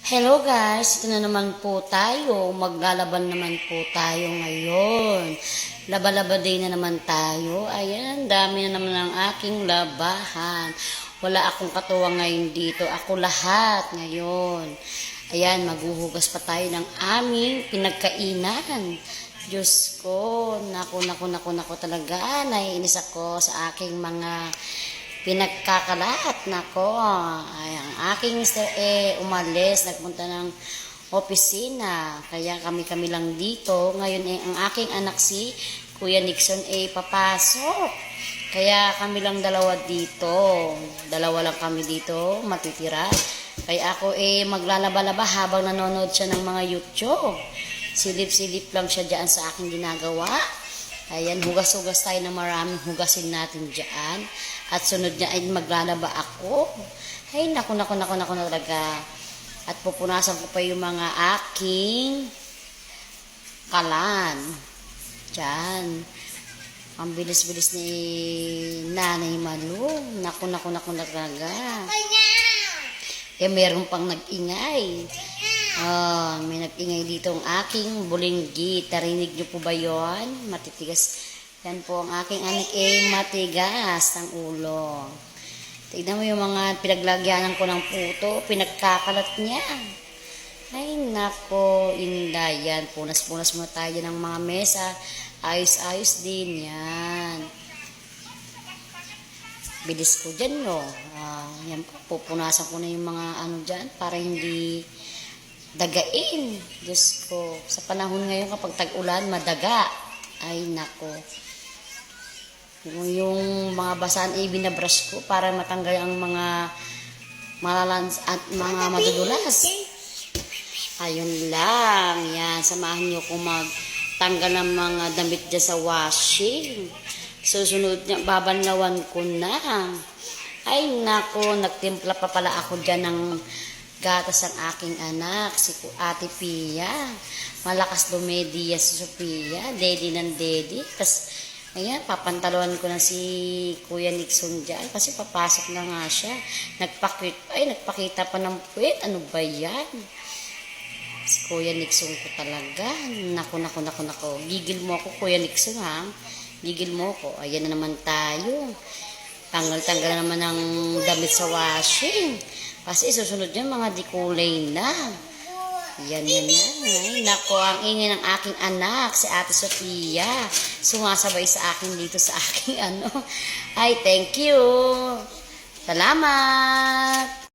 Hello guys, ito na naman po tayo. Maglalaban naman po tayo ngayon. Laba-laba day na naman tayo. Ayan, dami na naman ang aking labahan. Wala akong katuwang ngayon dito. Ako lahat ngayon. Ayan, maghuhugas pa tayo ng aming pinagkainan. Diyos ko, naku talaga. Naiinis ako sa aking mga pinagkakalat. Nako, ay, ang aking mister umalis, nagpunta ng opisina, kaya kami lang dito. Ngayon ang aking anak si Kuya Nixon papasok, kaya kami lang dalawa lang kami dito matitira. Kaya ako maglalaba-laba habang nanonood siya ng mga YouTube. Silip-silip lang siya dyan sa aking ginagawa. Ayan, hugas-hugas tayo na maraming hugasin natin dyan. At sunod niya ay maglalaba ako. Ay, naku talaga. At pupunasan ko pa yung mga aking kalan. Dyan. Ang bilis-bilis ni Nanay Malu. Naku talaga. Meron pang nag-ingay. May nag-ingay dito ang aking bulinggi. Tarinig niyo po ba yun? Matitigas. Yan po ang aking anak matigas ang ulo. Tignan mo yung mga pinaglagyanan ko ng puto. Pinagkakalat niya. Ay nako, inda yan. Punas-punas mo tayo ng mga mesa. Ayos-ayos din yan. Bilis ko dyan, no. Yan po, pupunasan ko na yung mga dyan para hindi dagain. Diyos ko, sa panahon ngayon kapag tag-ulan, madaga. Ay, nako. Yung mga basahan binabrush ko para matanggal ang mga malalans at mga madudulas. Ayun lang. Yan, samahan nyo kung magtanggal ng mga damit dyan sa washing. Susunod niya, babanlawan ko na. Ay, nako, nagtimpla pa pala ako dyan ng gatas ang aking anak, si Ate Pia. Malakas dumediya si Sophia, daddy ng daddy. Tapos, ayan, papantaluan ko na si Kuya Nixon dyan kasi papasok na nga siya. Nagpakita pa ng puwet. Ano ba yan? Si Kuya Nixon ko talaga. Naku. Gigil mo ako, Kuya Nixon, ha? Gigil mo ko. Ayan na naman tayo. Tanggal na naman ng damit sa washing. Kasi susunod yan, mga dikulay na. Yan. Ay, nako, ang ingay ng aking anak, si Ate Sophia. Sumasabay sa akin dito sa aking Ay, thank you. Salamat.